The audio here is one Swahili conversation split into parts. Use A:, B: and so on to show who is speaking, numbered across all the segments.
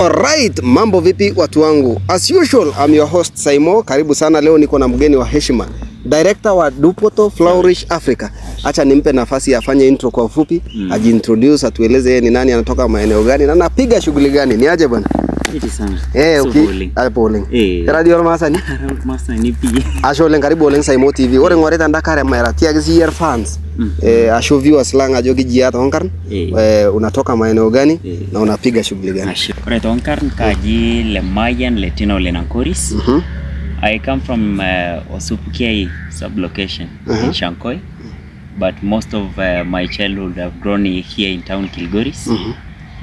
A: Alright, mambo vipi watu wangu? As usual, I'm your host Saimo. Karibu sana, leo niko na mgeni wa heshima, Director wa Dupoto Flourish Africa. Acha nimpe nafasi afanye intro kwa ufupi, ajiintroduce, atueleze yeye ni nani, anatoka maeneo gani na anapiga shughuli gani. Ni aje bwana?
B: Iti sana.
A: Okay. Polling. Radio Masani.
B: Masani pi.
A: Asholen karibu Oleng Saimo TV. Ore ngoreta ndakare mara tia year fans. Asho viewers lang ajogi jiat onkarn. Unatoka maeneo gani na unapiga shughuli gani?
B: Ore onkarn kaji Lemayan Letino Lenankoris. I come from Osupukiai sub-location in Shankoi, but most of my childhood I've grown here in town Kilgoris.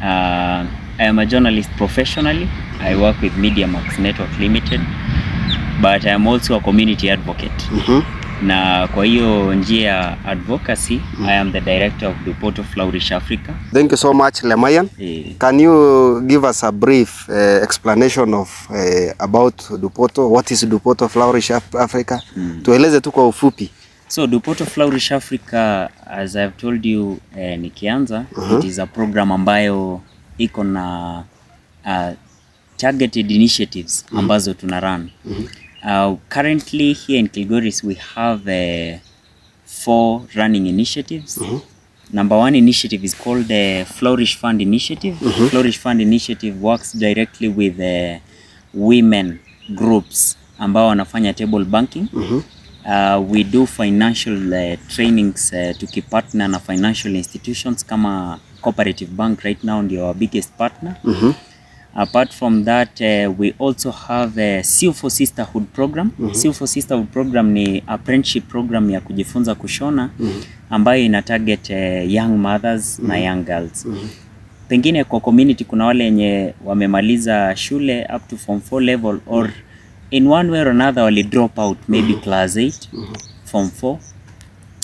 B: I am a journalist professionally. I work with MediaMax Network Limited, but I am also a community advocate. Na kwa hiyo njia advocacy, I am the director of Dupoto Flourish Africa. Thank
A: you so much, Lemayan. Can you give us a brief explanation of about Dupoto? What is Dupoto Flourish Africa? Tueleze tu kwa ufupi.
B: So Dupoto Flourish Africa, as I've told you, nikianza, it is a program ambayo iko na targeted initiatives ambazo tunarun. Currently here in Kilgoris we have 4 running initiatives. Number 1 initiative is called the Flourish Fund Initiative. Flourish Fund Initiative works directly with women groups ambao wanafanya table banking. We do financial trainings tukipartner na financial institutions kama Cooperative Bank right now ndio our biggest partner. Apart from that, we also have a Sew for Sisterhood program. Sew for Sisterhood program ni apprenticeship program ya kujifunza kushona ambayo ina target young mothers na young girls. Pengine kwa community kuna wale wenye wamemaliza shule up to form 4 level or in one way or another wali drop out, maybe class 8, form 4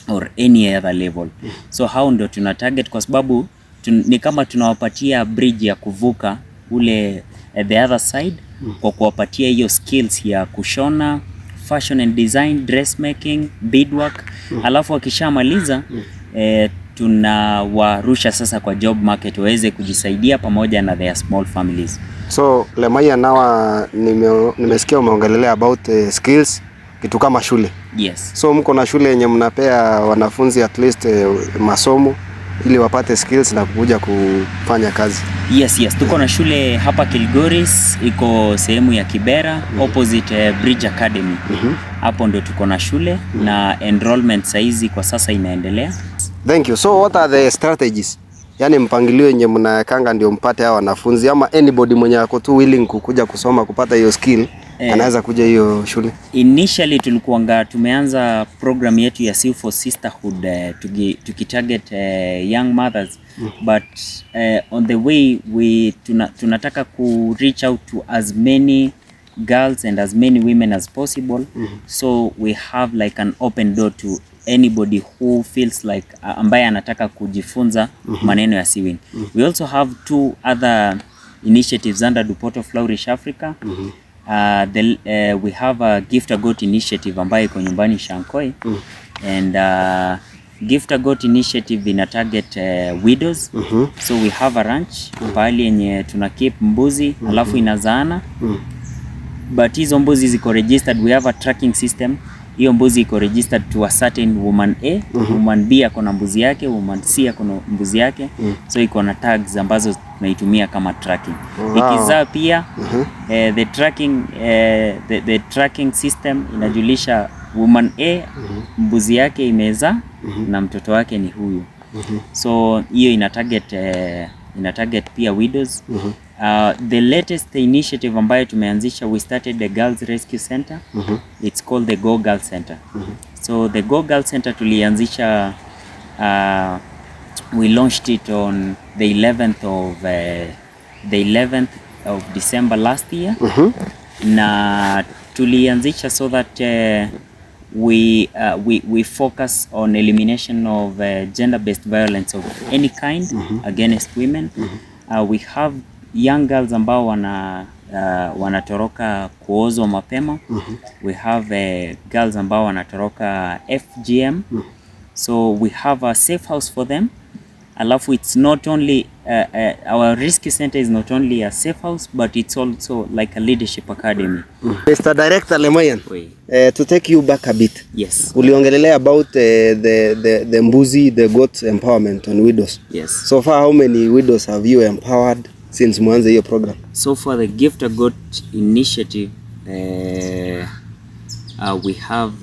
B: or any other level. So how ndo tuna target kwa sababu ni kama tunawapatia bridge ya kuvuka ule the other side kwa kuwapatia hiyo skills ya kushona, fashion and design, dressmaking, beadwork. Alafu wakishamaliza tunawarusha sasa kwa job market waweze kujisaidia pamoja na their small families.
A: So Lemayan, nawa nimesikia umeongelelea about skills kitu kama shule.
B: Yes.
A: So mko na shule yenye mnapea wanafunzi at least masomo ili wapate skills na kuja kufanya kazi?
B: Yes, tuko na shule hapa Kilgoris, iko sehemu ya Kibera, opposite Bridge Academy. Hapo ndo tuko na shule na enrollment saizi kwa sasa inaendelea.
A: Thank you. So what are the strategies? Yani mpangilio yenye mnakanga ndio mpate hao wanafunzi ama anybody mwenye ako tu willing kukuja kusoma kupata hiyo skill anaweza kuja hiyo shule?
B: Initially tulikuanga tumeanza program yetu ya Sew for Sisterhood tukitarget young mothers, but on the way tunataka ku reach out to as many girls and as many women as possible. So we have like an open door to anybody who feels like ambaye anataka kujifunza maneno ya sewing. We also have 2 other initiatives under Dupoto Flourish Africa. We have a Gift a Goat initiative ambayo iko nyumbani Shankoi, and Gift a Goat initiative ina target widows. So we have a ranch pahali yenye tuna keep mbuzi alafu inazaana, but hizo mbuzi ziko registered. We have a tracking system. Hiyo mbuzi iko registered to a certain woman A, woman B ako na mbuzi yake, woman C ako na mbuzi yake. So iko na tags ambazo tunaitumia kama tracking. Ikizaa pia the tracking system inajulisha woman A mbuzi yake imezaa na mtoto wake ni huyu. So hiyo ina target pia widows. The latest initiative ambayo tumeanzisha, we started the Girls Rescue Center. It's called the Go Girl Center. So the Go Girl Center tulianzisha, we launched it on the 11th of December last year. Na tulianzisha so that we focus on elimination of gender-based violence of any kind against women. We have young girls ambao wanatoroka kuozwa mapema. We have girls ambao wanatoroka FGM. So we have a safe house for them. Alafu it's not only our rescue center is not only a safe house but it's also like a leadership academy.
A: Mr. Director Lemayan, to take you back a bit.
B: Yes.
A: Uliongelelea about the mbuzi, the goat empowerment on widows.
B: Yes.
A: So far, how many widows have you empowered since mwanze hiyo program?
B: So far the Gift a Goat initiative, we have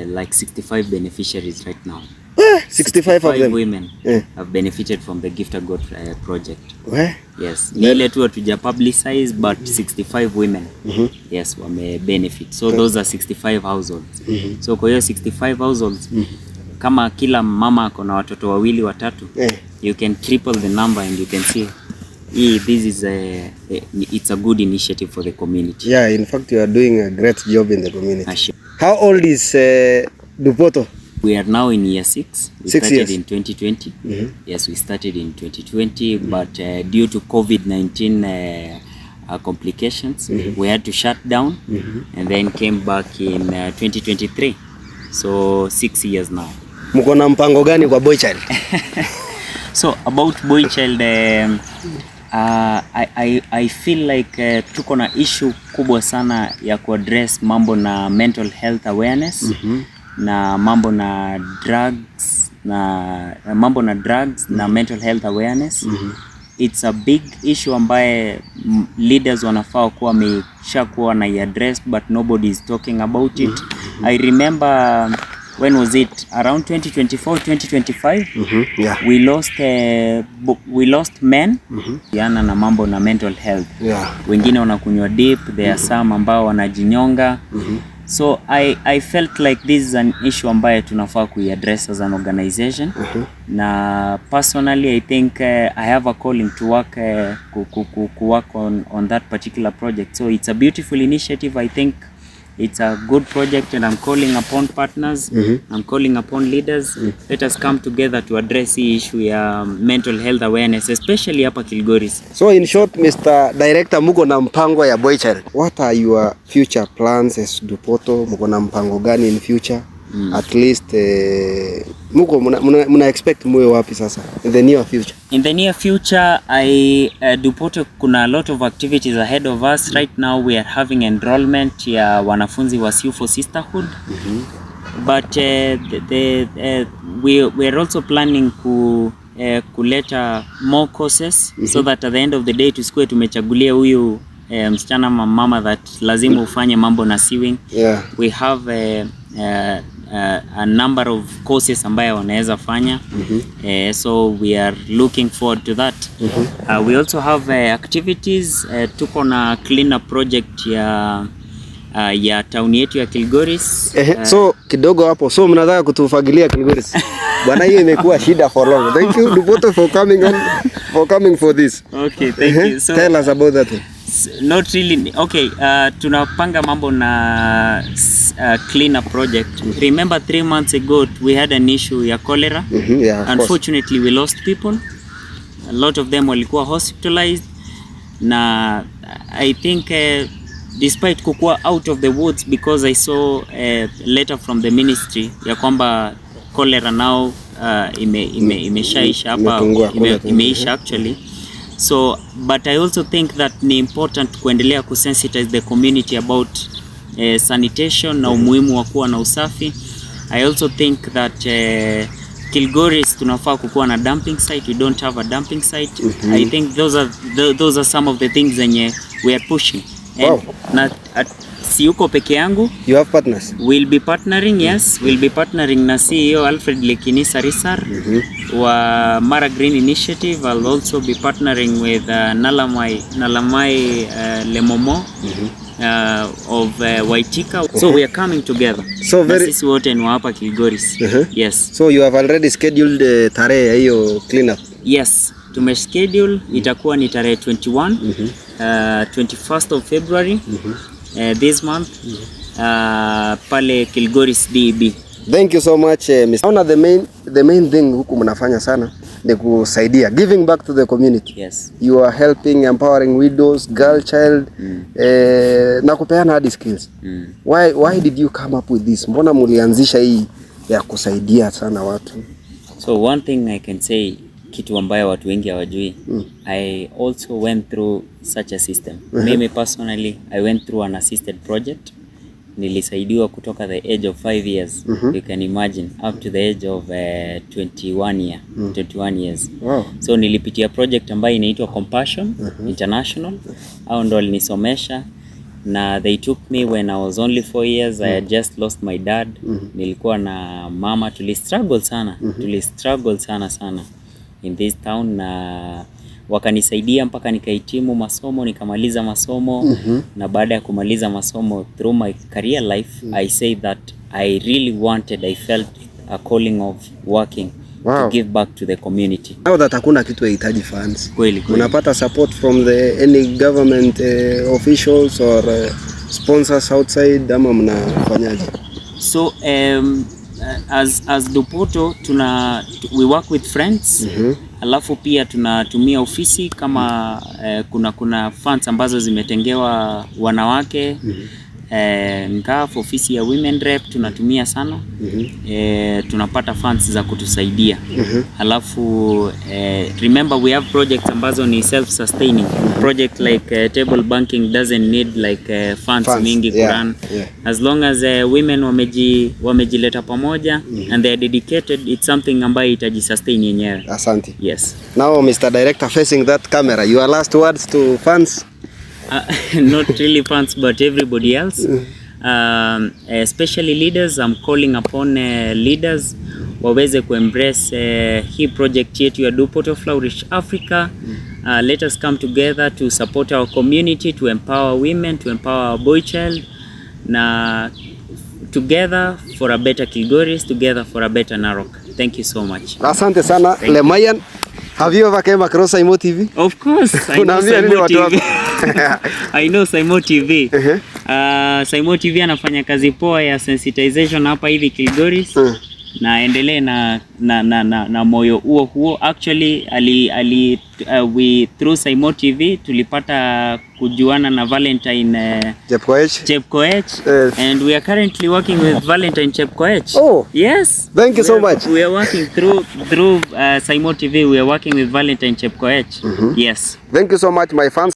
B: like 65 beneficiaries right now.
A: 65 of them
B: women have benefited from the Gift a Goat project. Yes. Ni ile tu hatuja publicize but 65 women yes wame benefit. So those are 65 households. So kwa hiyo 65 households kama kila mama ako na watoto wawili watatu, you can triple the number and you can see this is it's a good initiative for the community.
A: Yeah, in fact you are doing a great job in the community. How old is Dupoto?
B: We are now in year 6. We
A: 6
B: started
A: years.
B: in 2020. Yes, we started in 2020, but due to COVID-19 complications, we had to shut down and then came back in 2023. So 6 years now.
A: Mko na mpango gani kwa Boy Child?
B: So about Boy Child, I feel like tuko na issue kubwa sana ya kuaddress mambo na mental health awareness na mambo na drugs na mental health awareness. It's a big issue ambaye leaders wanafaa kuwa wameshakuwa na address but nobody is talking about it. I remember when was it around 2024 2025
A: Yeah.
B: we lost men yana na mambo na mental health. Wengine wanakunywa deep, there are some ambao wanajinyonga. So I felt like this is an issue ambaye tunafaa kuiaddress as an organization. Na personally I think I have a calling to work work on that particular project. So it's a beautiful initiative. I think it's a good project and I'm calling upon partners, I'm calling upon leaders. Let us come together to address the issue ya mental health awareness, especially hapa Kilgoris.
A: So in short, Mr. Director, muko na mpango ya Boy Child. What are your future plans as Dupoto? Muko na mpango gani in future? At least muko muna expect muwe wapi sasa in the near future?
B: In the near future, Dupoto kuna a lot of activities ahead of us. Right now we are having enrollment ya wanafunzi wa CU4 Sisterhood. But we are also planning kuleta more courses so that at the end of the day tusikue tumechagulia huyu msichana mama that lazima ufanye mambo na sewing. We have a number of courses ambayo wanaweza fanya. So we are looking forward to that. We also have activities. Tuko na cleanup project ya town yetu ya Kilgoris.
A: So kidogo hapo, so mnataka kutufagilia Kilgoris. Bwana, hiyo imekuwa shida for long. Thank you Dupoto for coming for this.
B: Okay, thank you. So
A: tell us about that.
B: Not really. Okay, tunapanga mambo na cleanup project. Remember 3 months ago we had an issue ya cholera. Unfortunately we lost people. A lot of them walikuwa hospitalized. Na I think despite kukua out of the woods, because I saw a letter from the ministry ya kwamba cholera now imeshaisha hapa, imeisha actually. So but I also think that ni important kuendelea kusensitize the community about sanitation na umuhimu wa kuwa na usafi. I also think that Kilgoris tunafaa kukuwa na dumping site. We don't have a dumping site. I think those are some of the things zenye we are pushing.
A: Wow.
B: Na si uko peke yangu.
A: You have partners?
B: We'll be partnering, yes. We'll be partnering na CEO Alfred Lekinisa Risar wa Mara Green Initiative. I'll also be partnering with Nalamai Lemomo of Waitika. So we are coming together. So sisi wote ni hapa Kilgoris. Yes.
A: So you have already scheduled tarehe ya hiyo cleanup?
B: Yes. Tumeschedule, itakuwa ni tarehe 21, 21st of February this month, pale Kilgoris DEB.
A: Thank you so much, Mr. Naona the main thing huku mnafanya sana ni kusaidia, giving back to the community.
B: Yes.
A: You are helping, empowering widows, girl child, na kupeana hadi skills. Why did you come up with this? Mbona mulianzisha hii ya kusaidia sana watu?
B: So one thing I can say, kitu ambayo watu wengi hawajui. I also went through such a system. Mimi personally, I went through an assisted project. Nilisaidiwa kutoka the age of 5 years. You can imagine, up to the age of 21 years.
A: Wow.
B: So nilipitia project ambayo inaitwa Compassion International. Hao ndo walinisomesha, na they took me when I was only 4 years. I had just lost my dad. Nilikuwa na mama, tulistruggle sana. Tulistruggle sana in this town, na wakanisaidia mpaka nikahitimu masomo, nikamaliza masomo. Na baada ya kumaliza masomo, through my career life, I say that I really wanted, I felt a calling of working.
A: Wow.
B: To give back to the community.
A: Now that hakuna kitu yahitaji funds.
B: Kweli.
A: Unapata support from any government officials or sponsors outside, ama mnafanyaje? So
B: as Dupoto we work with friends. Alafu pia tunatumia ofisi kama kuna funds ambazo zimetengewa wanawake. Ngaf, ofisi ya women rep tunatumia sana. Tunapata funds za kutusaidia. Alafu remember we have projects ambazo ni self sustaining. Project like table banking doesn't need like funds mingi kurun. As long as women wamejileta pamoja and they are dedicated, it's something ambayo itajisustain yenyewe.
A: Asante.
B: Yes.
A: Now Mr. Director, facing that camera, your last words to fans?
B: Not really fans, but everybody else, especially leaders. I'm calling upon leaders waweze kuembrace hii project yetu ya Dupoto Flourish Africa. Let us come together to support our community, to empower women, to empower our boy child, na together for a better Kilgoris, together for a better Narok. Thank you so much.
A: Asante sana. Lemayan, have you ever came across Saimo TV?
B: Of course, I know Saimo TV. I know Saimo TV. Saimo TV anafanya kazi poa ya sensitization hapa hivi Kilgoris. Na endelee na moyo huo. Actually we through Saimo TV tulipata kujuana na Valentine Chepkoech. And we are currently working with Valentine Chepkoech.
A: Oh,
B: yes.
A: Thank you so much.
B: We are working through Saimo TV. We are working with Valentine Chepkoech. Yes.
A: Thank you so much, my fans.